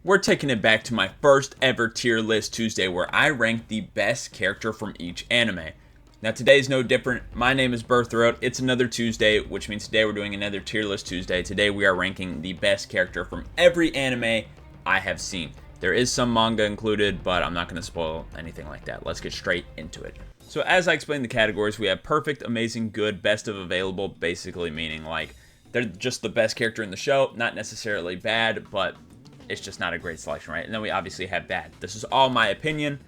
We're taking it back to my first ever tier list Tuesday where I ranked the best character from each anime. Now today's no different. My name is Birthroat. It's another Tuesday, which means today we're doing another tier list Tuesday. Today we are ranking the best character from every anime I have seen. There is some manga included, but I'm not going to spoil anything like that. Let's get straight into it. So as I explained the categories, we have perfect, amazing, good, best of available, basically meaning like they're just the best character in the show, not necessarily bad, but it's just not a great selection, right? And then we obviously have bad. This is all my opinion.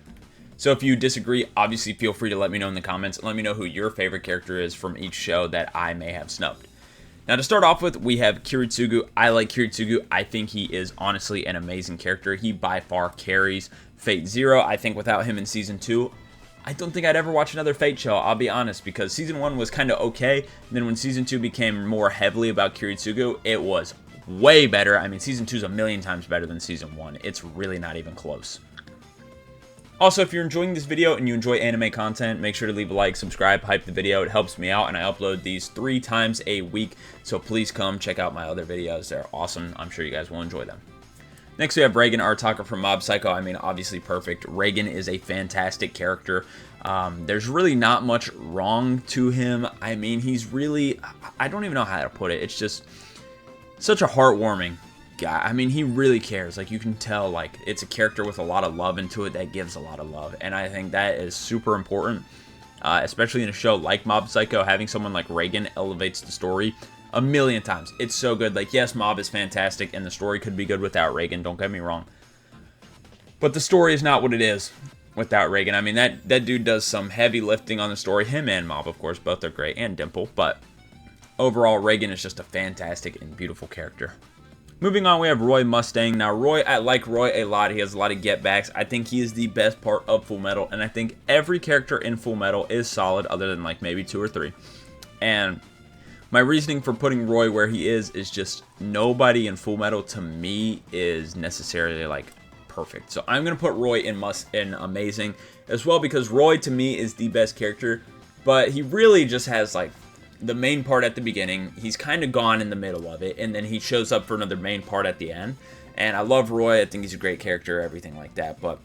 So if you disagree, obviously feel free to let me know in the comments and let me know who your favorite character is from each show that I may have snubbed. Now to start off with, we have Kiritsugu. I like Kiritsugu. I think he is honestly an amazing character. He by far carries Fate Zero. I think without him in Season 2, I don't think I'd ever watch another Fate show, I'll be honest, because Season 1 was kind of okay, and then when Season 2 became more heavily about Kiritsugu, it was way better. I mean, Season 2 is a million times better than Season 1. It's really not even close. Also, if you're enjoying this video and you enjoy anime content, make sure to leave a like, subscribe, hype the video. It helps me out, and I upload these 3 times a week, so please come check out my other videos. They're awesome. I'm sure you guys will enjoy them. Next, we have Reigen Arataka from Mob Psycho. I mean, obviously perfect. Reigen is a fantastic character. There's really not much wrong to him. I mean, he's really, I don't even know how to put it. It's just such a heartwarming guy. I mean, he really cares. Like, you can tell, like, it's a character with a lot of love into it that gives a lot of love. And I think that is super important, especially in a show like Mob Psycho. Having someone like Reigen elevates the story a million times. It's so good. Like, yes, Mob is fantastic, and the story could be good without Reigen. Don't get me wrong. But the story is not what it is without Reigen. I mean, that dude does some heavy lifting on the story. Him and Mob, of course, both are great, and Dimple. But overall, Reigen is just a fantastic and beautiful character. Moving on, we have Roy Mustang. Now, Roy, I like Roy a lot. He has a lot of get-backs. I think he is the best part of Full Metal, and I think every character in Full Metal is solid, other than, like, maybe 2 or 3. And my reasoning for putting Roy where he is just nobody in Full Metal, to me, is necessarily, like, perfect. So I'm going to put Roy in amazing as well, because Roy, to me, is the best character, but he really just has, like, the main part at the beginning. He's kind of gone in the middle of it, and then he shows up for another main part at the end. And I love Roy. I think he's a great character, everything like that. But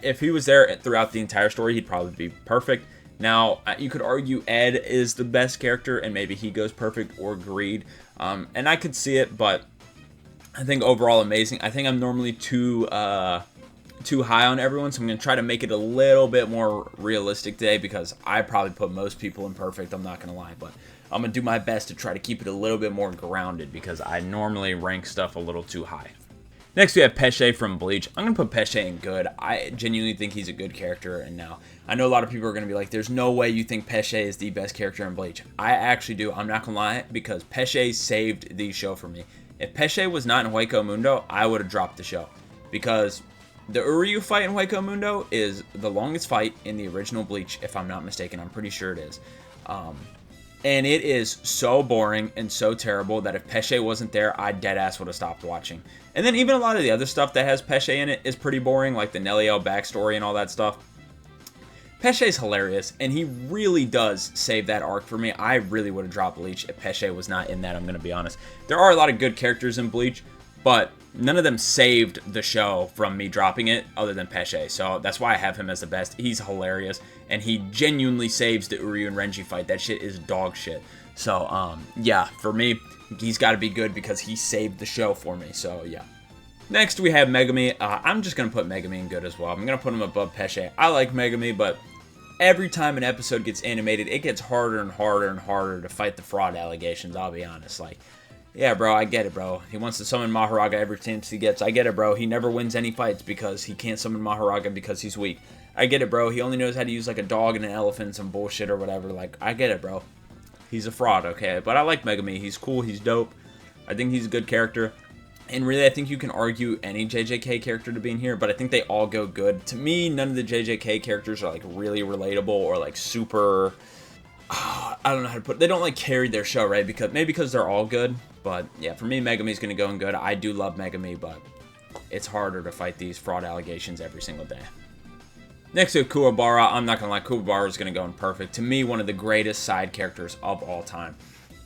if he was there throughout the entire story, he'd probably be perfect. Now, you could argue Ed is the best character, and maybe he goes perfect, or Greed. And I could see it, but I think overall amazing. I think I'm normally too high on everyone, so I'm going to try to make it a little bit more realistic today, because I probably put most people in perfect, I'm not going to lie, but I'm going to do my best to try to keep it a little bit more grounded, because I normally rank stuff a little too high. Next, we have Pesce from Bleach. I'm going to put Pesce in good. I genuinely think he's a good character, and now, I know a lot of people are going to be like, there's no way you think Pesce is the best character in Bleach. I actually do. I'm not going to lie, because Pesce saved the show for me. If Pesce was not in Hueco Mundo, I would have dropped the show, because the Uryu fight in Hueco Mundo is the longest fight in the original Bleach, if I'm not mistaken. I'm pretty sure it is. And it is so boring and so terrible that if Pesce wasn't there, I deadass would have stopped watching. And then even a lot of the other stuff that has Pesce in it is pretty boring, like the Nelliel backstory and all that stuff. Pesce's hilarious, and he really does save that arc for me. I really would have dropped Bleach if Pesce was not in that, I'm going to be honest. There are a lot of good characters in Bleach, but none of them saved the show from me dropping it other than Pesce. So that's why I have him as the best. He's hilarious, and he genuinely saves the Uryu and Renji fight. That shit is dog shit. So, yeah, for me, he's got to be good because he saved the show for me. So, yeah. Next, we have Megumi. I'm just going to put Megumi in good as well. I'm going to put him above Pesce. I like Megumi, but every time an episode gets animated, it gets harder and harder and harder to fight the fraud allegations, I'll be honest. Like, yeah, bro, I get it, bro. He wants to summon Mahoraga every chance he gets. I get it, bro. He never wins any fights because he can't summon Mahoraga because he's weak. I get it, bro. He only knows how to use, like, a dog and an elephant and some bullshit or whatever. Like, I get it, bro. He's a fraud, okay? But I like Megumi. He's cool. He's dope. I think he's a good character. And really, I think you can argue any JJK character to be in here, but I think they all go good. To me, none of the JJK characters are, like, really relatable or, like, super... I don't know how to put it. They don't, like, carry their show, right? Because they're all good. But, yeah, for me, Megumi's going to go in good. I do love Megumi, but it's harder to fight these fraud allegations every single day. Next to Kuwabara, I'm not going to lie, Kuwabara is going to go in perfect. To me, one of the greatest side characters of all time.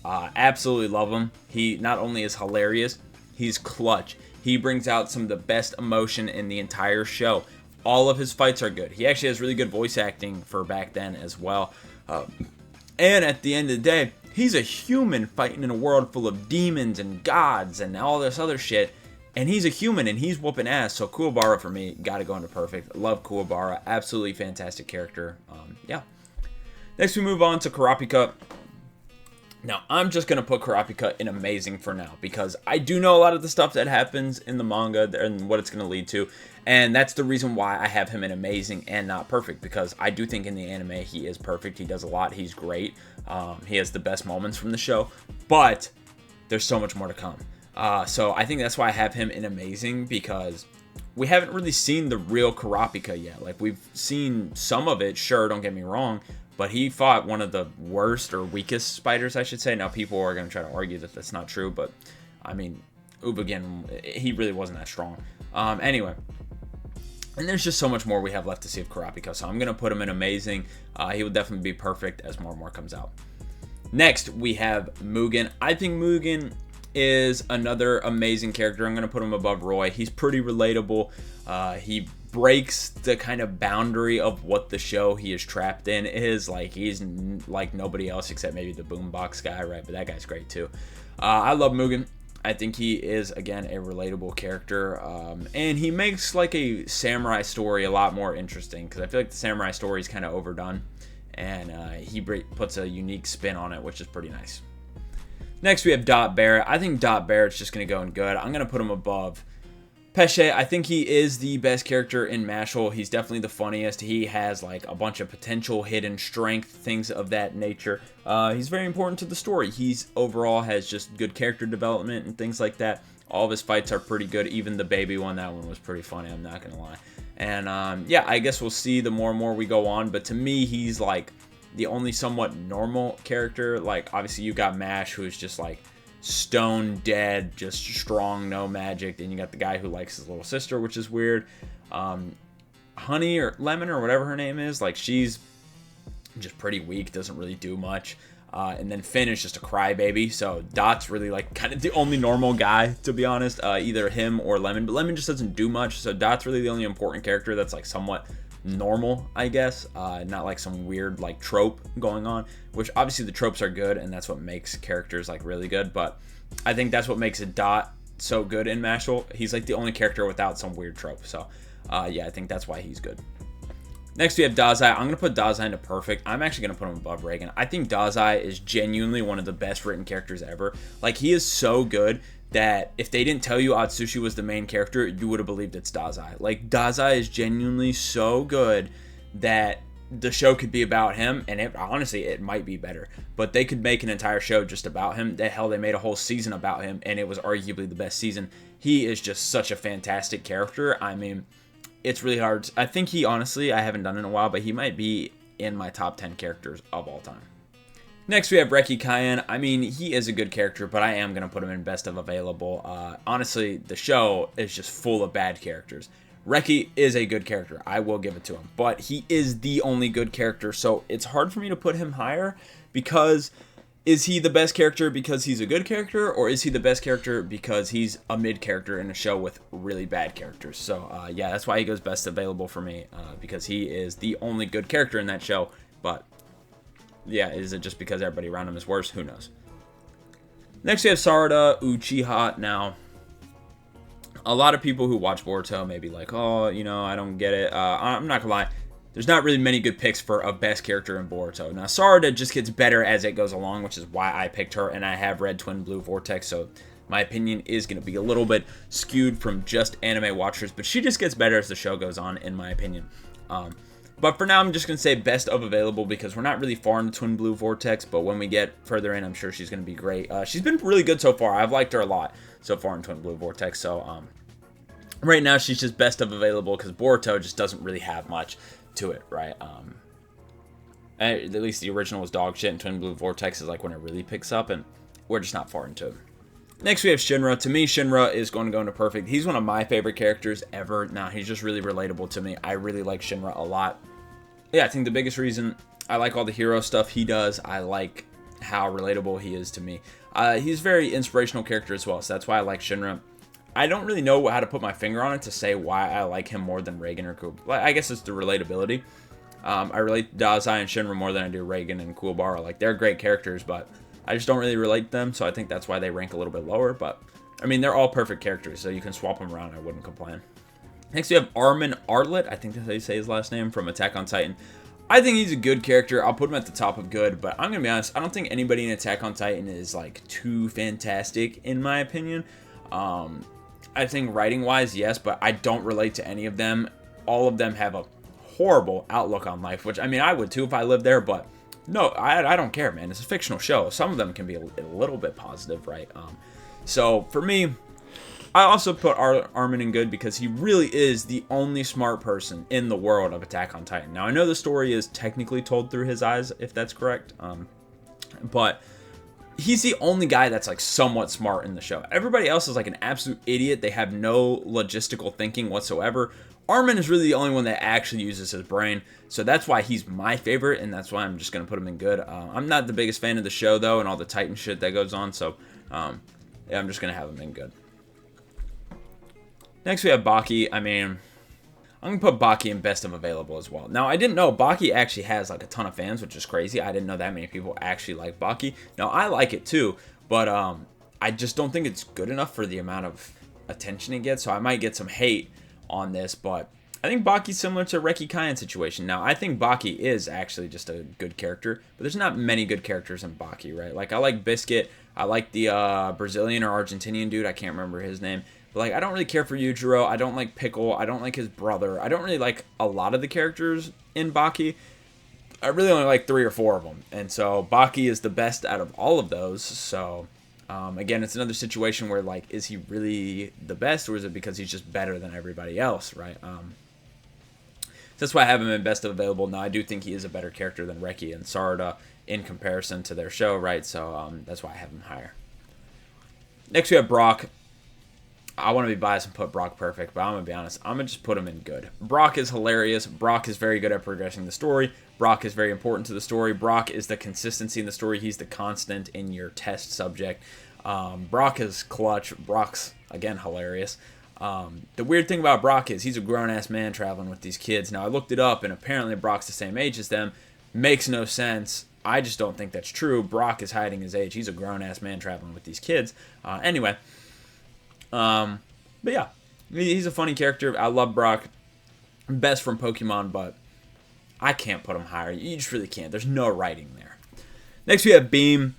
Absolutely love him. He not only is hilarious, he's clutch. He brings out some of the best emotion in the entire show. All of his fights are good. He actually has really good voice acting for back then as well. And at the end of the day, he's a human fighting in a world full of demons and gods and all this other shit. And he's a human and he's whooping ass. So Kuwabara for me, gotta go into perfect. Love Kuwabara. Absolutely fantastic character. Yeah. Next we move on to Kurapika. Now, I'm just going to put Kurapika in amazing for now because I do know a lot of the stuff that happens in the manga and what it's going to lead to. And that's the reason why I have him in amazing and not perfect, because I do think in the anime he is perfect. He does a lot. He's great. He has the best moments from the show, but there's so much more to come. So I think that's why I have him in amazing, because we haven't really seen the real Kurapika yet. Like, we've seen some of it, sure, don't get me wrong, but he fought one of the worst or weakest spiders, I should say. Now, people are going to try to argue that that's not true, but, I mean, Ubagin, he really wasn't that strong. Anyway, and there's just so much more we have left to see of Kurapika, so I'm going to put him in amazing. He will definitely be perfect as more and more comes out. Next, we have Mugen. I think Mugen is another amazing character. I'm going to put him above Roy. He's pretty relatable. He breaks the kind of boundary of what the show he is trapped in is. Like, he's like nobody else except maybe the boombox guy, right? But that guy's great too. I love Mugen. I think he is, again, a relatable character. And he makes like a samurai story a lot more interesting, because I feel like the samurai story is kind of overdone. And he puts a unique spin on it, which is pretty nice. Next, we have Dot Barrett. I think Dot Barrett's just going to go in good. I'm going to put him above Pesce. I think he is the best character in Mashle. He's definitely the funniest. He has like a bunch of potential, hidden strength, things of that nature. He's very important to the story. He's overall has just good character development and things like that. All of his fights are pretty good. Even the baby one, that one was pretty funny, I'm not going to lie. And yeah, I guess we'll see the more and more we go on. But to me, he's like the only somewhat normal character. Like, obviously you got Mash, who's just like stone dead, just strong, no magic. Then you got the guy who likes his little sister, which is weird. Honey or Lemon or whatever her name is, like, she's just pretty weak, doesn't really do much. And then Finn is just a crybaby. So Dot's really like kind of the only normal guy, to be honest. Either him or Lemon, but Lemon just doesn't do much. So Dot's really the only important character that's like somewhat normal, I guess. Not like some weird like trope going on, which obviously the tropes are good and that's what makes characters like really good. But I think that's what makes Dot so good in Mashle. He's like the only character without some weird trope. So yeah, I think that's why he's good. Next, we have Dazai. I'm going to put Dazai into perfect. I'm actually going to put him above Reigen. I think Dazai is genuinely one of the best written characters ever. Like, he is so good that if they didn't tell you Atsushi was the main character, you would have believed it's Dazai. Like, Dazai is genuinely so good that the show could be about him, and honestly, it might be better. But they could make an entire show just about him. Hell, they made a whole season about him, and it was arguably the best season. He is just such a fantastic character. I mean, it's really hard. I think he, honestly, I haven't done it in a while, but he might be in my top 10 characters of all time. Next, we have Reki Kaien. I mean, he is a good character, but I am going to put him in best of available. Honestly, the show is just full of bad characters. Reki is a good character. I will give it to him. But he is the only good character, so it's hard for me to put him higher, because is he the best character because he's a good character, or is he the best character because he's a mid character in a show with really bad characters? So yeah, that's why he goes best available for me, because he is the only good character in that show. But yeah, is it just because everybody around him is worse? Who knows? Next, we have Sarada Uchiha. Now, a lot of people who watch Boruto may be like, oh, you know, I don't get it. I'm not gonna lie. There's not really many good picks for a best character in Boruto. Now, Sarada just gets better as it goes along, which is why I picked her, and I have read Twin Blue Vortex, so my opinion is going to be a little bit skewed from just anime watchers, but she just gets better as the show goes on, in my opinion. But for now, I'm just going to say best of available, because we're not really far into Twin Blue Vortex, but when we get further in, I'm sure she's going to be great. She's been really good so far. I've liked her a lot so far in Twin Blue Vortex, so right now she's just best of available, because Boruto just doesn't really have much to it, right? At least the original was dog shit, and Twin Blue Vortex is like when it really picks up, and we're just not far into it. Next, we have Shinra. To me, Shinra is going to go into perfect. He's one of my favorite characters ever. Now, he's just really relatable to me. I really like Shinra a lot. Yeah, I think the biggest reason I like all the hero stuff he does, I like how relatable he is to me. He's a very inspirational character as well, so that's why I like Shinra. I don't really know how to put my finger on it to say why I like him more than Reigen or Kuwabara. I guess it's the relatability. I relate to Dazai and Shinra more than I do Reigen and Kuwabara. Like, they're great characters, but I just don't really relate to them, so I think that's why they rank a little bit lower. But, I mean, they're all perfect characters, so you can swap them around. I wouldn't complain. Next, we have Armin Artlet. I think that's how you say his last name, from Attack on Titan. I think he's a good character. I'll put him at the top of good, but I'm going to be honest, I don't think anybody in Attack on Titan is, like, too fantastic, in my opinion. I think writing-wise, yes, but I don't relate to any of them. All of them have a horrible outlook on life, which, I mean, I would too if I lived there, but no, I don't care, man. It's a fictional show. Some of them can be a little bit positive, right? So, for me, I also put Armin in good because he really is the only smart person in the world of Attack on Titan. Now, I know the story is technically told through his eyes, if that's correct, but he's the only guy that's, like, somewhat smart in the show. Everybody else is, like, an absolute idiot. They have no logistical thinking whatsoever. Armin is really the only one that actually uses his brain, so that's why he's my favorite, and that's why I'm just going to put him in good. I'm not the biggest fan of the show, though, and all the Titan shit that goes on, so yeah, I'm just going to have him in good. Next, we have Baki. I mean, I'm going to put Baki in best of available as well. Now, I didn't know Baki actually has, like, a ton of fans, which is crazy. I didn't know that many people actually like Baki. Now, I like it, too, but I just don't think it's good enough for the amount of attention it gets, so I might get some hate on this, but I think Baki's similar to Reki Kayan situation. Now, I think Baki is actually just a good character, but there's not many good characters in Baki, right? Like, I like Biscuit, I like the Brazilian or Argentinian dude, I can't remember his name, but, like, I don't really care for Yujiro, I don't like Pickle, I don't like his brother, I don't really like a lot of the characters in Baki. I really only like 3 or 4 of them, and so Baki is the best out of all of those, so again, it's another situation where, like, is he really the best, or is it because he's just better than everybody else, right? That's why I have him in best of available. Now, I do think he is a better character than Reki and Sarada in comparison to their show, right? So that's why I have him higher. Next, we have Brock. I want to be biased and put Brock perfect, but I'm going to be honest. I'm going to just put him in good. Brock is hilarious. Brock is very good at progressing the story. Brock is very important to the story. Brock is the consistency in the story. He's the constant in your test subject. Brock is clutch. Brock's, again, hilarious. The weird thing about Brock is he's a grown-ass man traveling with these kids. Now, I looked it up, and apparently Brock's the same age as them. Makes no sense. I just don't think that's true. Brock is hiding his age. He's a grown-ass man traveling with these kids. Anyway. But yeah, he's a funny character. I love Brock. Best from Pokemon, but I can't put him higher. You just really can't. There's no writing there. Next, we have Beam.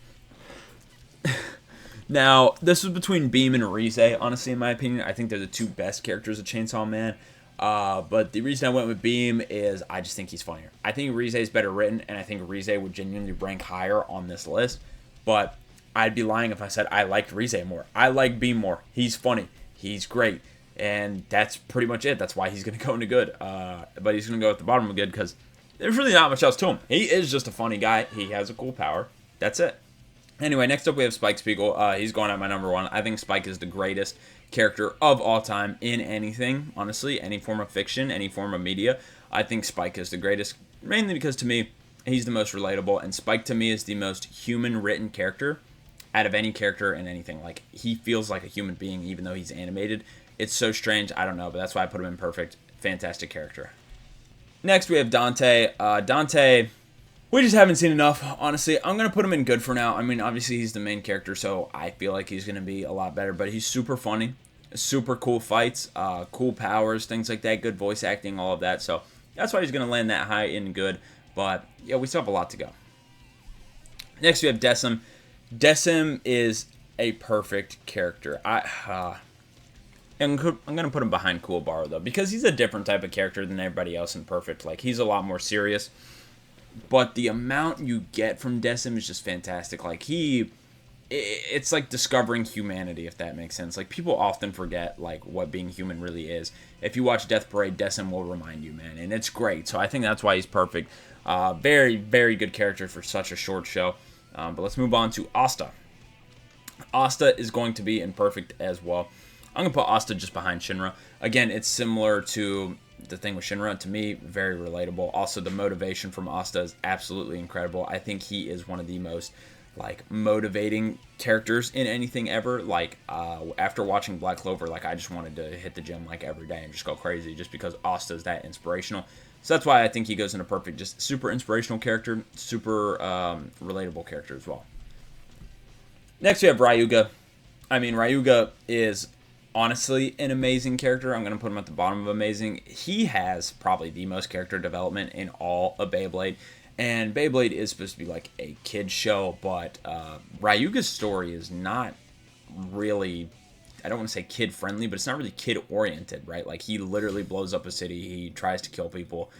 Now, this was between Beam and Rize, honestly, in my opinion. I think they're the 2 best characters of Chainsaw Man. But the reason I went with Beam is I just think he's funnier. I think Rize is better written, and I think Rize would genuinely rank higher on this list. But I'd be lying if I said I liked Rize more. I like Beam more. He's funny. He's great. And that's pretty much it. That's why he's going to go into good. But he's going to go at the bottom of good because there's really not much else to him. He is just a funny guy. He has a cool power. That's it. Anyway, next up we have Spike Spiegel. He's going at my number 1. I think Spike is the greatest character of all time in anything, honestly. Any form of fiction, any form of media. I think Spike is the greatest, mainly because to me, he's the most relatable. And Spike to me is the most human written character out of any character in anything. Like, he feels like a human being even though he's animated. It's so strange. I don't know, but that's why I put him in perfect. Fantastic character. Next, we have Dante. Dante, we just haven't seen enough, honestly. I'm going to put him in good for now. I mean, obviously, he's the main character, so I feel like he's going to be a lot better. But he's super funny. Super cool fights. Cool powers, things like that. Good voice acting, all of that. So that's why he's going to land that high in good. But, yeah, we still have a lot to go. Next, we have Decim. Decim is a perfect character. I'm going to put him behind Kuwabara, though, because he's a different type of character than everybody else in Perfect. Like, he's a lot more serious, but the amount you get from Decim is just fantastic. Like, it's like discovering humanity, if that makes sense. Like, people often forget, like, what being human really is. If you watch Death Parade, Decim will remind you, man, and it's great. So I think that's why he's perfect. Very, very good character for such a short show. But let's move on to Asta. Asta is going to be in Perfect as well. I'm going to put Asta just behind Shinra. Again, it's similar to the thing with Shinra. To me, very relatable. Also, the motivation from Asta is absolutely incredible. I think he is one of the most like motivating characters in anything ever. Like after watching Black Clover, like I just wanted to hit the gym like every day and just go crazy just because Asta is that inspirational. So that's why I think he goes into perfect. Just super inspirational character, super relatable character as well. Next we have Ryuga. I mean, Ryuga is honestly an amazing character. I'm going to put him at the bottom of amazing. He has probably the most character development in all of Beyblade. And Beyblade is supposed to be like a kid's show, but Ryuga's story is not really, I don't want to say kid friendly, but it's not really kid oriented, right? Like he literally blows up a city, he tries to kill people.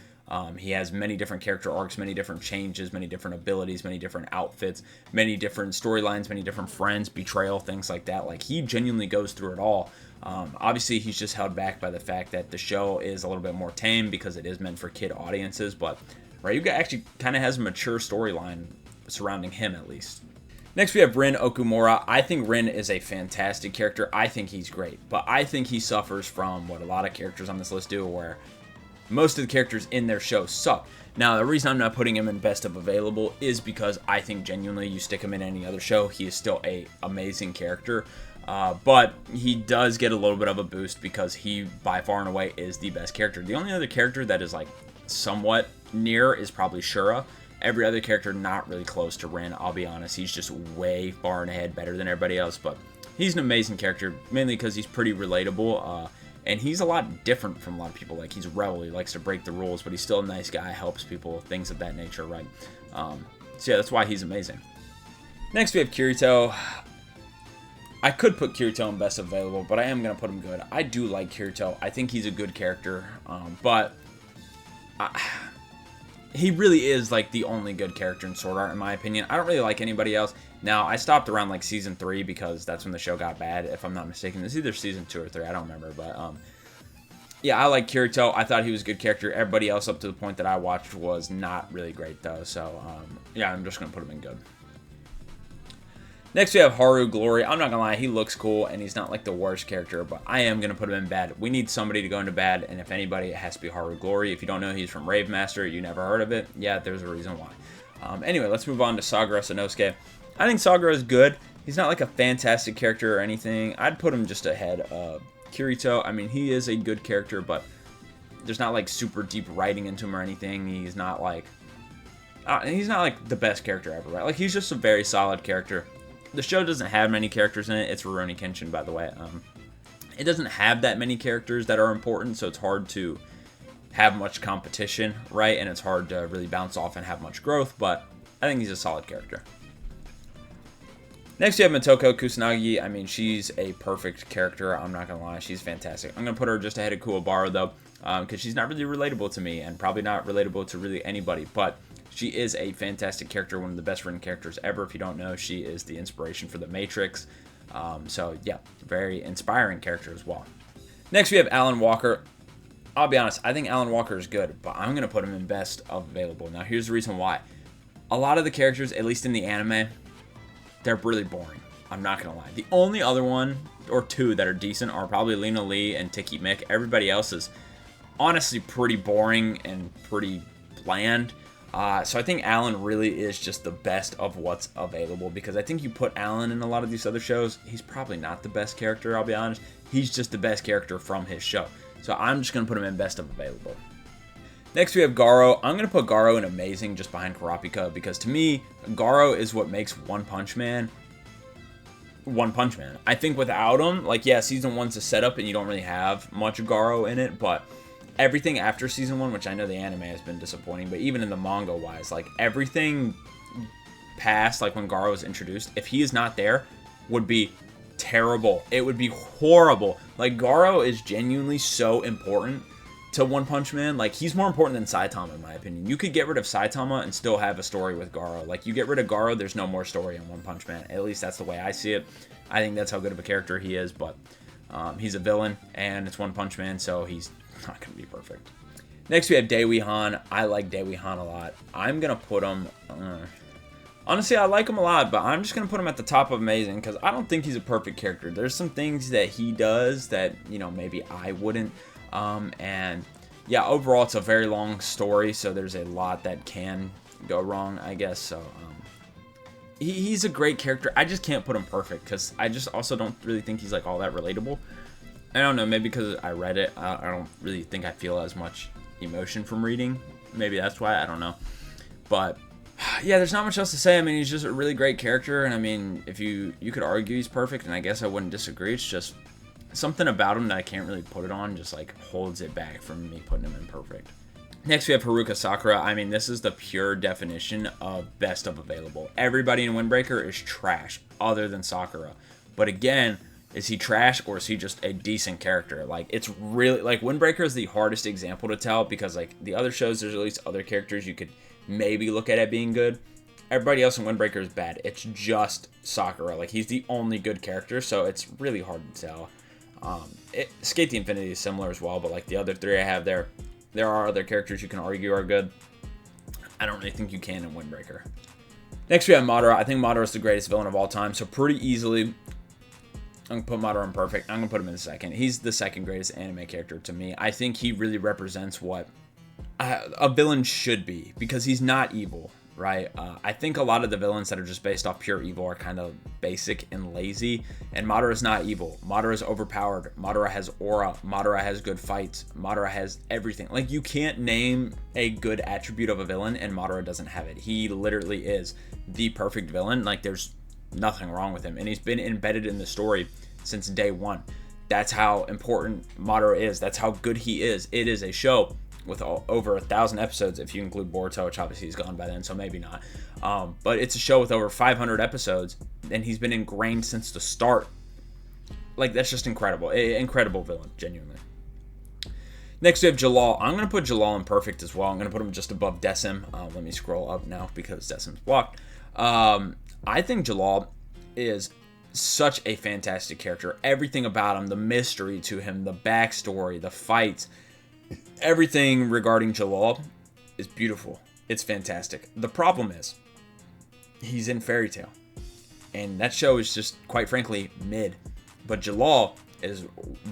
He has many different character arcs, many different changes, many different abilities, many different outfits, many different storylines, many different friends, betrayal, things like that. Like he genuinely goes through it all. Obviously, he's just held back by the fact that the show is a little bit more tame because it is meant for kid audiences, but Ryuga actually kind of has a mature storyline surrounding him, at least. Next, we have Rin Okumura. I think Rin is a fantastic character. I think he's great, but I think he suffers from what a lot of characters on this list do, where most of the characters in their show suck. Now, the reason I'm not putting him in Best of Available is because I think genuinely you stick him in any other show, he is still a amazing character. But he does get a little bit of a boost because he, by far and away, is the best character. The only other character that is like somewhat near is probably Shura. Every other character not really close to Rin, I'll be honest. He's just way far and ahead, better than everybody else. But he's an amazing character, mainly because he's pretty relatable. And he's a lot different from a lot of people. Like, he's a rebel, he likes to break the rules, but he's still a nice guy, helps people, things of that nature, right? So yeah, that's why he's amazing. Next, we have Kirito. I could put Kirito in Best Available, but I am going to put him good. I do like Kirito. I think he's a good character, but he really is like the only good character in Sword Art, in my opinion. I don't really like anybody else. Now, I stopped around like season 3 because that's when the show got bad, if I'm not mistaken. It's either season 2 or 3, I don't remember, but yeah, I like Kirito. I thought he was a good character. Everybody else up to the point that I watched was not really great, though. So, yeah, I'm just going to put him in good. Next, we have Haru Glory. I'm not going to lie, he looks cool, and he's not like the worst character, but I am going to put him in bad. We need somebody to go into bad, and if anybody, it has to be Haru Glory. If you don't know, he's from Rave Master. You never heard of it? Yeah, there's a reason why. Anyway, let's move on to Sagara Sanosuke. I think Sagara is good. He's not like a fantastic character or anything. I'd put him just ahead of Kirito. I mean, he is a good character, but there's not like super deep writing into him or anything. He's not like the best character ever, right? Like, he's just a very solid character. The show doesn't have many characters in it. It's Rurouni Kenshin, by the way. It doesn't have that many characters that are important, so it's hard to have much competition, right? And it's hard to really bounce off and have much growth, but I think he's a solid character. Next, you have Motoko Kusanagi. I mean, she's a perfect character. I'm not going to lie. She's fantastic. I'm going to put her just ahead of Kuwabara, though, because she's not really relatable to me and probably not relatable to really anybody, but she is a fantastic character, one of the best written characters ever. If you don't know, she is the inspiration for The Matrix. So, yeah, very inspiring character as well. Next, we have Alan Walker. I'll be honest, I think Alan Walker is good, but I'm going to put him in Best of Available. Now, here's the reason why. A lot of the characters, at least in the anime, they're really boring. I'm not going to lie. The only other one or two that are decent are probably Lena Lee and Tiki Mick. Everybody else is honestly pretty boring and pretty bland. So I think Alan really is just the best of what's available, because I think you put Alan in a lot of these other shows, he's probably not the best character, I'll be honest. He's just the best character from his show. So I'm just going to put him in Best of Available. Next, we have Garo. I'm going to put Garo in Amazing just behind Kurapika, because to me, Garo is what makes One Punch Man One Punch Man. I think without him, like, yeah, Season 1's a setup and you don't really have much Garo in it, but everything after Season 1, which I know the anime has been disappointing, but even in the manga-wise, like, everything past, like, when Garo was introduced, if he is not there, would be terrible. It would be horrible. Like, Garo is genuinely so important to One Punch Man. Like, he's more important than Saitama, in my opinion. You could get rid of Saitama and still have a story with Garo. Like, you get rid of Garo, there's no more story in One Punch Man. At least that's the way I see it. I think that's how good of a character he is, but he's a villain, and it's One Punch Man, so he's not going to be perfect. Next, we have Daewoo Han. I like Daewoo Han a lot. I'm going to put him... honestly, I like him a lot, but I'm just going to put him at the top of Amazing, because I don't think he's a perfect character. There's some things that he does that, you know, maybe I wouldn't. And yeah, overall, it's a very long story, so there's a lot that can go wrong, I guess. So, he's a great character. I just can't put him perfect because I just also don't really think he's like all that relatable. I don't know, maybe because I read it, I don't really think I feel as much emotion from reading. Maybe that's why, I don't know. But yeah, there's not much else to say. I mean, he's just a really great character, and I mean, if you could argue he's perfect, and I guess I wouldn't disagree. It's just something about him that I can't really put it on, just like holds it back from me putting him in perfect. Next, we have Haruka Sakura. I mean, this is the pure definition of best of available. Everybody in Windbreaker is trash, other than Sakura. But again, is he trash or is he just a decent character? Like, it's really, like, Windbreaker is the hardest example to tell because, like, the other shows, there's at least other characters you could maybe look at it being good. Everybody else in Windbreaker is bad. It's just Sakura. Like, he's the only good character, so it's really hard to tell. Skate the Infinity is similar as well, but, like, the other three I have there are other characters you can argue are good. I don't really think you can in Windbreaker. Next, we have Madara. I think Madara is the greatest villain of all time, so pretty easily, I'm going to put Madara in perfect. I'm going to put him in second. He's the second greatest anime character to me. I think he really represents what a villain should be, because he's not evil, right? I think a lot of the villains that are just based off pure evil are kind of basic and lazy, and Madara is not evil. Madara is overpowered. Madara has aura. Madara has good fights. Madara has everything. Like, you can't name a good attribute of a villain, and Madara doesn't have it. He literally is the perfect villain. Like, there's nothing wrong with him, and he's been embedded in the story since day one. That's how important Madara is. That's how good he is. It is a show with over 1,000 episodes, if you include Boruto, which obviously he's gone by then, so maybe not. But it's a show with over 500 episodes, and he's been ingrained since the start. Like, that's just incredible. Incredible villain, genuinely. Next, we have Jalal. I'm going to put Jalal in perfect as well. I'm going to put him just above Decim. Let me scroll up now because Decim's blocked. I think Jalal is such a fantastic character. Everything about him, the mystery to him, the backstory, the fights, everything regarding Jalal is beautiful. It's fantastic. The problem is, he's in Fairy Tail, and that show is just, quite frankly, mid. But Jalal is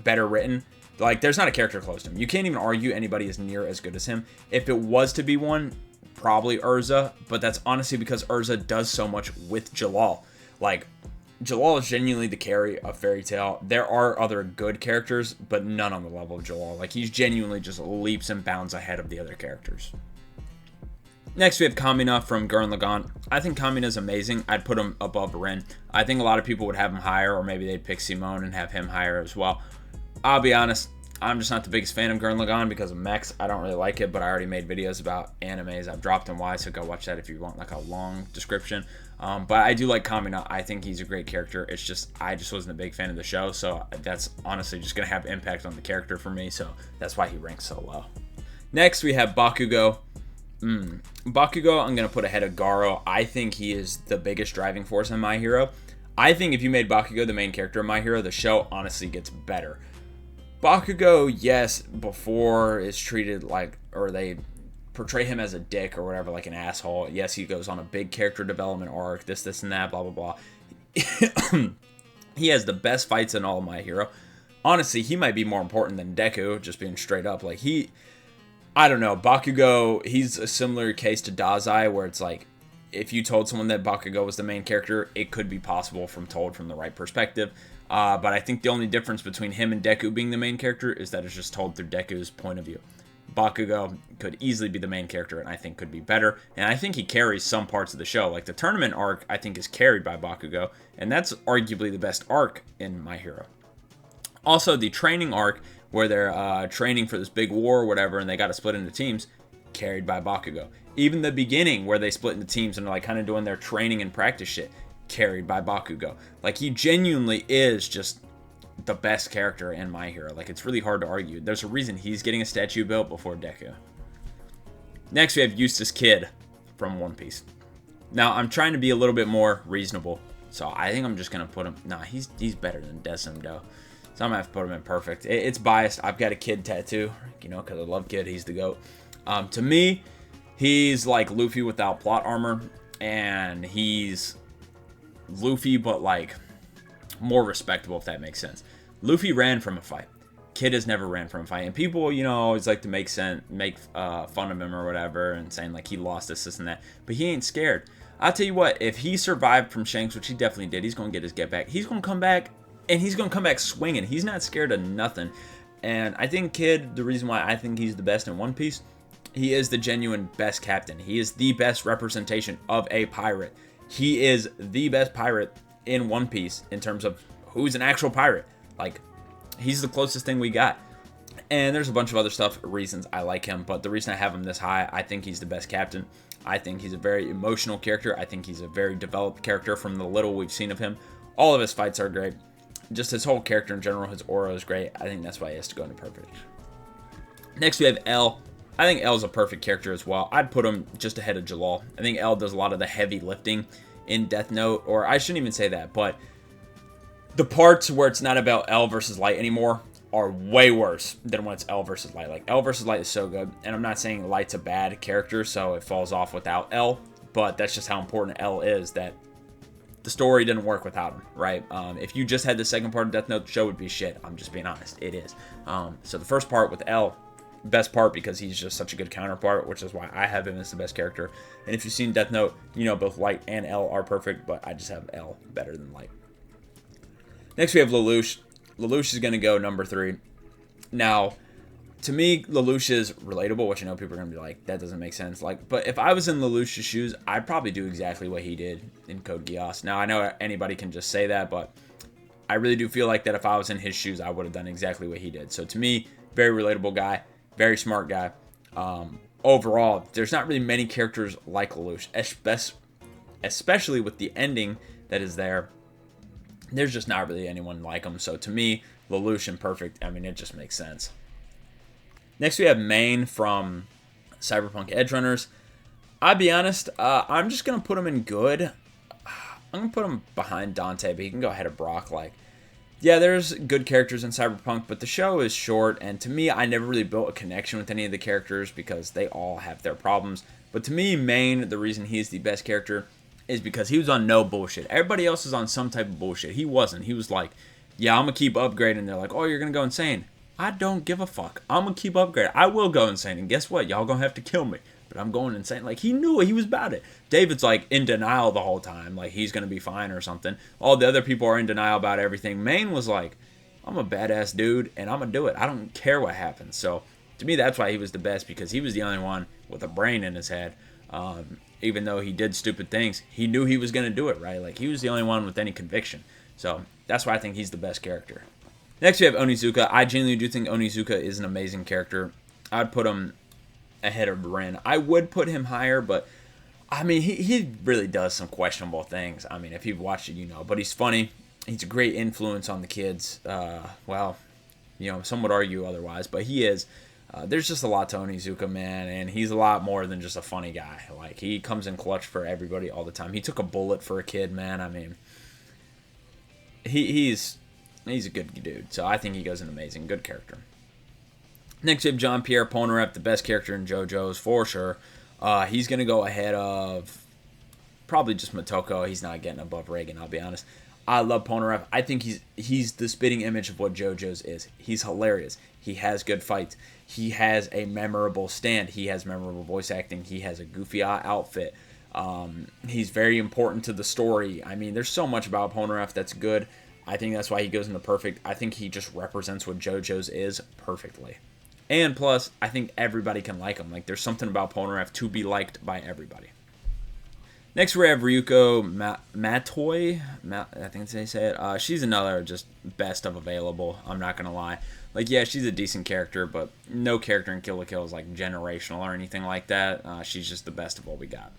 better written. Like, there's not a character close to him. You can't even argue anybody is near as good as him. If it was to be one, probably Urza, but that's honestly because Urza does so much with Jalal. Like, Jalal is genuinely the carry of Fairy Tail. There are other good characters, but none on the level of Jalal. Like, he's genuinely just leaps and bounds ahead of the other characters. Next, we have Kamina from Gurren Lagann. I think Kamina is amazing. I'd put him above Rin. I think a lot of people would have him higher, or maybe they'd pick Simone and have him higher as well. I'll be honest, I'm just not the biggest fan of Gurren Lagann because of mechs. I don't really like it, but I already made videos about animes. I've dropped them why, so go watch that if you want like a long description. But I do like Kamina. I think he's a great character. It's just, I just wasn't a big fan of the show, so that's honestly just going to have impact on the character for me, so that's why he ranks so low. Next, we have Bakugo. Bakugo, I'm going to put ahead of Garo. I think he is the biggest driving force in My Hero. I think if you made Bakugo the main character of My Hero, the show honestly gets better. Bakugo, yes, before is treated like, or they portray him as a dick or whatever, like an asshole. Yes, he goes on a big character development arc, this and that, blah, blah, blah. He has the best fights in all of My Hero. Honestly, he might be more important than Deku, just being straight up. Like, I don't know, Bakugo, he's a similar case to Dazai, where it's like, if you told someone that Bakugo was the main character, it could be possible told from the right perspective. But I think the only difference between him and Deku being the main character is that it's just told through Deku's point of view. Bakugo could easily be the main character and I think could be better. And I think he carries some parts of the show. Like the tournament arc, I think is carried by Bakugo. And that's arguably the best arc in My Hero. Also, the training arc, where they're training for this big war or whatever, and they got to split into teams, carried by Bakugo. Even the beginning, where they split into teams and are like kind of doing their training and practice shit, carried by Bakugo. Like, he genuinely is just the best character in My Hero. Like, it's really hard to argue. There's a reason he's getting a statue built before Deku. Next, we have Eustace Kid from One Piece. Now, I'm trying to be a little bit more reasonable, so I think I'm just going to put him... Nah, he's better than Decim, though. So I'm going to have to put him in perfect. It's biased. I've got a Kid tattoo, you know, because I love Kid. He's the GOAT. To me, he's like Luffy without plot armor, and he's Luffy, but like more respectable, if that makes sense. Luffy ran from a fight. Kid has never ran from a fight, and people, you know, always like to make fun of him or whatever, and saying like he lost this and that, but he ain't scared. I'll tell you what, if he survived from Shanks, which he definitely did, he's going to get his get back. He's going to come back, and he's going to come back swinging. He's not scared of nothing. And I think Kid, the reason why I think he's the best in One Piece, he is the genuine best captain. He is the best representation of a pirate. He is the best pirate in One Piece in terms of who's an actual pirate. Like, he's the closest thing we got. And there's a bunch of other reasons I like him, but the reason I have him this high, I think he's the best captain. I think he's a very emotional character. I think he's a very developed character from the little we've seen of him. All of his fights are great. Just his whole character in general, his aura is great. I think that's why he has to go into perfect. Next we have L. I think L is a perfect character as well. I'd put him just ahead of Jalal. I think L does a lot of the heavy lifting in Death Note, or I shouldn't even say that, but the parts where it's not about L versus Light anymore are way worse than when it's L versus Light. Like, L versus Light is so good, and I'm not saying Light's a bad character, so it falls off without L, but that's just how important L is, that the story didn't work without him, right? If you just had the second part of Death Note, the show would be shit. I'm just being honest. It is. So the first part with L, best part because he's just such a good counterpart, which is why I have him as the best character. And if you've seen Death Note, you know both Light and L are perfect, but I just have L better than Light. Next we have Lelouch. Lelouch is going to go number 3. Now, to me, Lelouch is relatable, which I know people are going to be like, that doesn't make sense. Like, but if I was in Lelouch's shoes, I'd probably do exactly what he did in Code Geass. Now, I know anybody can just say that, but I really do feel like that if I was in his shoes, I would have done exactly what he did. So to me, very relatable guy, very smart guy. Overall, there's not really many characters like Lelouch, especially with the ending that is there. There's just not really anyone like him. So to me, Lelouch and perfect, I mean, it just makes sense. Next, we have Main from Cyberpunk Edgerunners. I'll be honest, I'm just going to put him in good. I'm going to put him behind Dante, but he can go ahead of Brock. Like, yeah, there's good characters in Cyberpunk, but the show is short, and to me, I never really built a connection with any of the characters because they all have their problems. But to me, Main, the reason he's the best character is because he was on no bullshit. Everybody else is on some type of bullshit. He wasn't. He was like, yeah, I'm going to keep upgrading. They're like, oh, you're going to go insane. I don't give a fuck. I'm going to keep upgrading. I will go insane. And guess what? Y'all going to have to kill me. But I'm going insane. Like, he knew it. He was about it. David's, like, in denial the whole time. Like, he's going to be fine or something. All the other people are in denial about everything. Main was like, I'm a badass dude, and I'm going to do it. I don't care what happens. So, to me, that's why he was the best, because he was the only one with a brain in his head. Even though he did stupid things, he knew he was going to do it, right? Like, he was the only one with any conviction. So, that's why I think he's the best character. Next, we have Onizuka. I genuinely do think Onizuka is an amazing character. I'd put him ahead of Ren. I would put him higher, but, I mean, he really does some questionable things. I mean, if you've watched it, you know. But he's funny. He's a great influence on the kids. Well, you know, some would argue otherwise, but he is. There's just a lot to Onizuka, man, and he's a lot more than just a funny guy. Like, he comes in clutch for everybody all the time. He took a bullet for a kid, man. I mean, he's a good dude, so I think he goes an amazing, good character. Next, we have Jean-Pierre Polnareff, the best character in JoJo's, for sure. He's going to go ahead of probably just Motoko. He's not getting above Reagan, I'll be honest. I love Polnareff. I think he's the spitting image of what JoJo's is. He's hilarious. He has good fights. He has a memorable stand. He has memorable voice acting. He has a goofy outfit. He's very important to the story. I mean, there's so much about Polnareff that's good. I think that's why he goes into perfect. I think he just represents what JoJo's is perfectly. And plus, I think everybody can like him. Like, there's something about Polnareff to be liked by everybody. Next, we have Ryuko Matoi. I think they say it. She's another just best of available. I'm not going to lie. Like, yeah, she's a decent character, but no character in Kill la Kill is, like, generational or anything like that. She's just the best of what we got.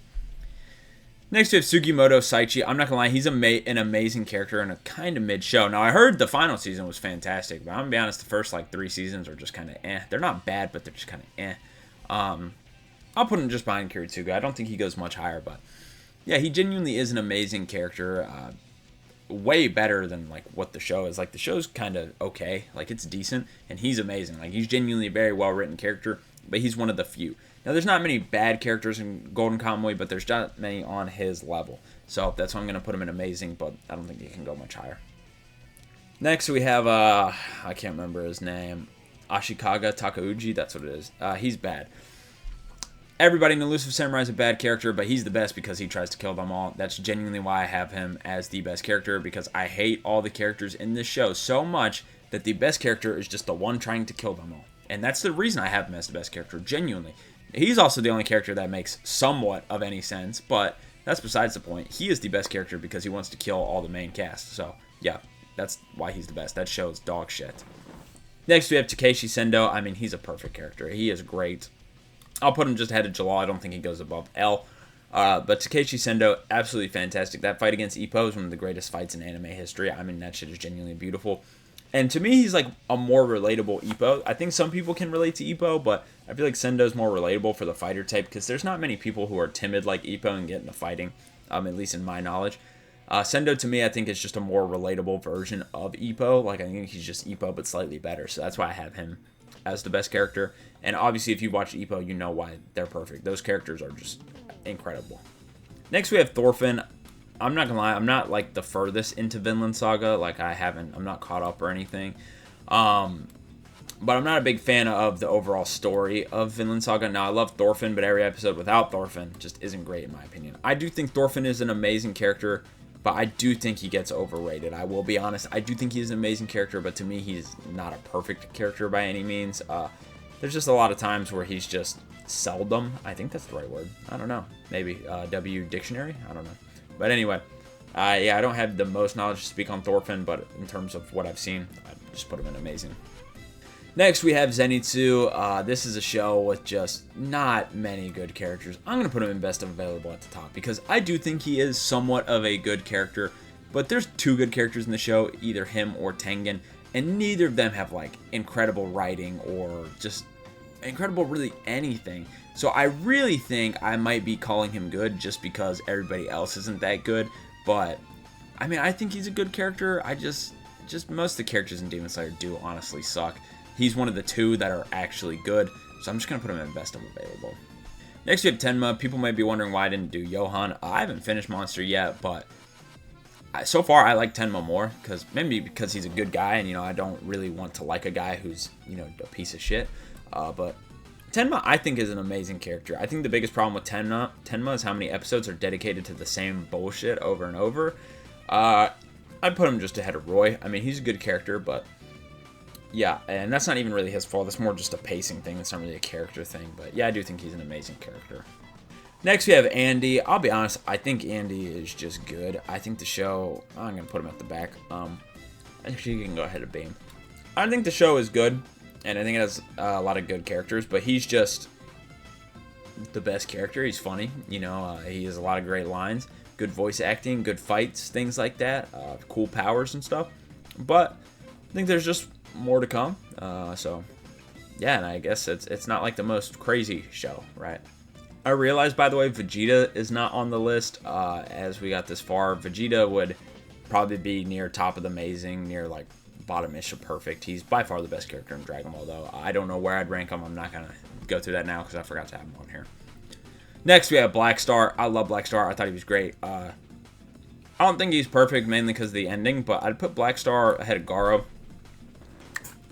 Next, we have Sugimoto Saichi. I'm not going to lie, he's an amazing character in a kind of mid-show. Now, I heard the final season was fantastic, but I'm going to be honest, the first, like, 3 seasons are just kind of eh. They're not bad, but they're just kind of eh. I'll put him just behind Kiritsuga. I don't think he goes much higher, but yeah, he genuinely is an amazing character. Way better than, like, what the show is. Like, the show's kind of okay. Like, it's decent, and he's amazing. Like, he's genuinely a very well-written character, but he's one of the few. Now, there's not many bad characters in Golden Kamuy, but there's not many on his level. So, that's why I'm going to put him in amazing, but I don't think he can go much higher. Next, we have, I can't remember his name. Ashikaga Takauji, that's what it is. He's bad. Everybody in Elusive Samurai is a bad character, but he's the best because he tries to kill them all. That's genuinely why I have him as the best character, because I hate all the characters in this show so much that the best character is just the one trying to kill them all. And that's the reason I have him as the best character, genuinely. He's also the only character that makes somewhat of any sense, but that's besides the point. He is the best character because he wants to kill all the main cast. So, yeah, that's why he's the best. That show's dog shit. Next, we have Takeshi Sendo. I mean, he's a perfect character. He is great. I'll put him just ahead of Jalal. I don't think he goes above L. But Takeshi Sendo, absolutely fantastic. That fight against Ippo is one of the greatest fights in anime history. I mean, that shit is genuinely beautiful. And to me, he's like a more relatable Ippo. I think some people can relate to Ippo, but I feel like Sendo's more relatable for the fighter type because there's not many people who are timid like Ippo and get into fighting, at least in my knowledge. Sendo, to me, I think is just a more relatable version of Ippo. Like, I think he's just Ippo, but slightly better. So that's why I have him as the best character. And obviously, if you watch Ippo, you know why they're perfect. Those characters are just incredible. Next, we have Thorfinn. I'm not gonna lie, I'm not like the furthest into Vinland Saga. Like, I'm not caught up or anything. But I'm not a big fan of the overall story of Vinland Saga. Now, I love Thorfinn, but every episode without Thorfinn just isn't great in my opinion. I do think Thorfinn is an amazing character, but I do think he gets overrated. I will be honest. I do think he's an amazing character, but to me, he's not a perfect character by any means. There's just a lot of times where he's just seldom. I think that's the right word. I don't know. Maybe W Dictionary? I don't know. But anyway, yeah, I don't have the most knowledge to speak on Thorfinn, but in terms of what I've seen, I just put him in amazing. Next, we have Zenitsu. This is a show with just not many good characters. I'm going to put him in Best of Available at the top because I do think he is somewhat of a good character, but there's two good characters in the show, either him or Tengen, and neither of them have, like, incredible writing or just incredible really anything. So I really think I might be calling him good just because everybody else isn't that good, but, I mean, I think he's a good character. I just most of the characters in Demon Slayer do honestly suck. He's one of the two that are actually good, so I'm just going to put him in Best of Available. Next, we have Tenma. People might be wondering why I didn't do Johan. I haven't finished Monster yet, but so far I like Tenma more, maybe because he's a good guy, and, I don't really want to like a guy who's, a piece of shit. But Tenma, I think, is an amazing character. I think the biggest problem with Tenma is how many episodes are dedicated to the same bullshit over and over. I'd put him just ahead of Roy. I mean, he's a good character, but yeah, and that's not even really his fault. It's more just a pacing thing. It's not really a character thing. But yeah, I do think he's an amazing character. Next, we have Andy. I'll be honest, I think Andy is just good. I think the show, I'm going to put him at the back. Actually, you can go ahead of Beam. I think the show is good, and I think it has a lot of good characters, but he's just the best character. He's funny. He has a lot of great lines, good voice acting, good fights, things like that, cool powers and stuff. But I think there's just more to come. So yeah, and I guess it's not like the most crazy show, right? I realized, by the way, Vegeta is not on the list as we got this far. Vegeta would probably be near top of the amazing, near like bottom-ish of perfect. He's by far the best character in Dragon Ball, though. I don't know where I'd rank him. I'm not going to go through that now because I forgot to have him on here. Next, we have Black Star. I love Black Star. I thought he was great. I don't think he's perfect, mainly because of the ending, but I'd put Black Star ahead of Garo.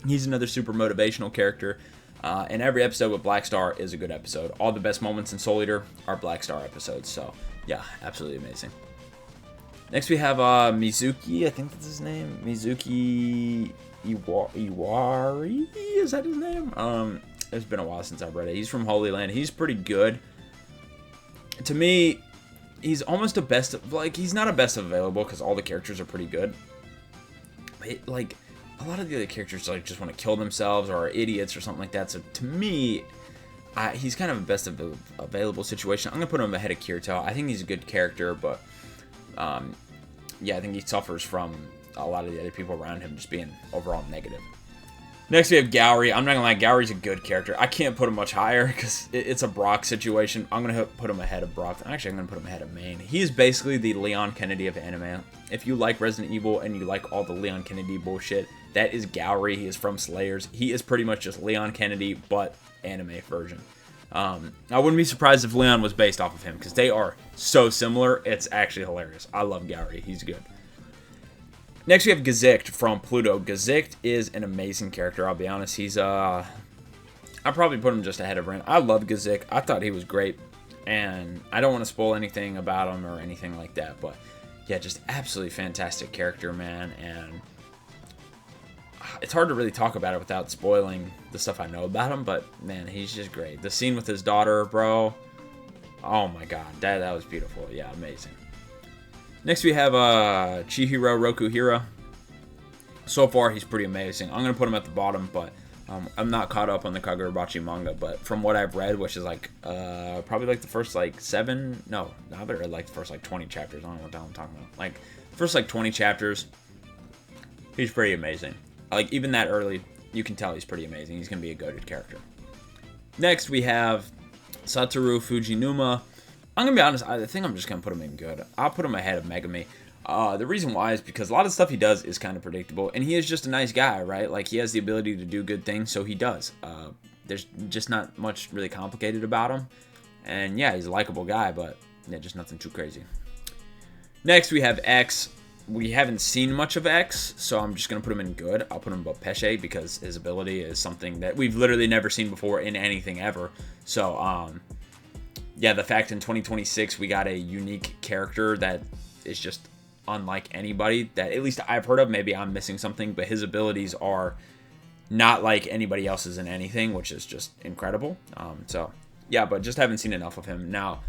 He's another super motivational character, and every episode with Black Star is a good episode. All the best moments in Soul Eater are Black Star episodes, so yeah, absolutely amazing. Next we have Mizuki, I think that's his name, Mizuki Iwari, is that his name? It's been a while since I've read it. He's from Holy Land. He's pretty good. To me, he's almost a best of, like, he's not a best of available because all the characters are pretty good. Like, a lot of the other characters like just want to kill themselves or are idiots or something like that. So to me, he's kind of a best of available situation. I'm gonna put him ahead of Kirito. I think he's a good character, but yeah, I think he suffers from a lot of the other people around him just being overall negative. Next we have Gowry. I'm not gonna lie, Gowry's a good character. I can't put him much higher because it's a Brock situation. I'm gonna put him ahead of Brock. Actually, I'm gonna put him ahead of Main. He is basically the Leon Kennedy of anime. If you like Resident Evil and you like all the Leon Kennedy bullshit, that is Gowry. He is from Slayers. He is pretty much just Leon Kennedy, but anime version. I wouldn't be surprised if Leon was based off of him because they are so similar. It's actually hilarious. I love Gowry. He's good. Next, we have Gesicht from Pluto. Gesicht is an amazing character, I'll be honest. He's, I I probably put him just ahead of Rin. I love Gazik. I thought he was great, and I don't want to spoil anything about him or anything like that, but yeah, just absolutely fantastic character, man, and it's hard to really talk about it without spoiling the stuff I know about him, but man, he's just great. The scene with his daughter, bro, oh my god, that was beautiful. Yeah, amazing. Next we have Chihiro Rokuhira. So far, he's pretty amazing. I'm going to put him at the bottom, but I'm not caught up on the Kagurabachi manga, but from what I've read, which is like probably like the first like 7, no, I better read like the first like 20 chapters. I don't know what the hell I'm talking about. Like the first like 20 chapters, he's pretty amazing. Like even that early, you can tell he's pretty amazing. He's going to be a goated character. Next, we have Satoru Fujinuma. I'm going to be honest, I think I'm just going to put him in good. I'll put him ahead of Megami. The reason why is because a lot of stuff he does is kind of predictable, and he is just a nice guy, right? Like, he has the ability to do good things, so he does. There's just not much really complicated about him. And yeah, he's a likable guy, but yeah, just nothing too crazy. Next, we have X. We haven't seen much of X, so I'm just going to put him in good. I'll put him above Pesce because his ability is something that we've literally never seen before in anything ever. So, yeah, the fact in 2026 we got a unique character that is just unlike anybody that at least I've heard of. Maybe I'm missing something, but his abilities are not like anybody else's in anything, which is just incredible. So, yeah, but just haven't seen enough of him. Now,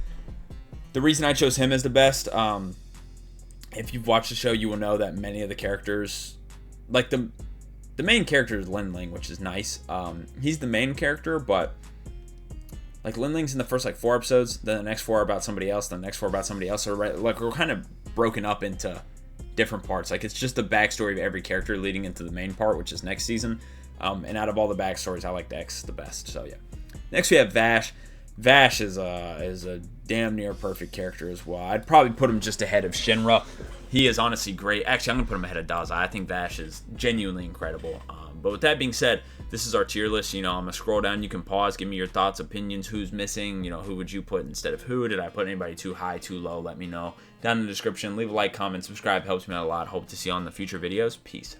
the reason I chose him as the best, if you've watched the show, you will know that many of the characters, like the main character is Linling, which is nice. He's the main character, but like Linling's in the first like 4 episodes, then the next 4 are about somebody else, then the next 4 about somebody else. So right, like we're kind of broken up into different parts. Like it's just the backstory of every character leading into the main part, which is next season. And out of all the backstories, I like the X the best. So yeah. Next we have Vash. Vash is a damn near perfect character as well. I'd probably put him just ahead of Shinra. He is honestly great. Actually, I'm gonna put him ahead of Daza. I think Vash is genuinely incredible. But with that being said, this is our tier list. You know, I'm gonna scroll down. You can pause, give me your thoughts, opinions, who's missing. You know, who would you put instead of who? Did I put anybody too high, too low? Let me know down in the description. Leave a like, comment, subscribe. Helps me out a lot. Hope to see you on the future videos. Peace.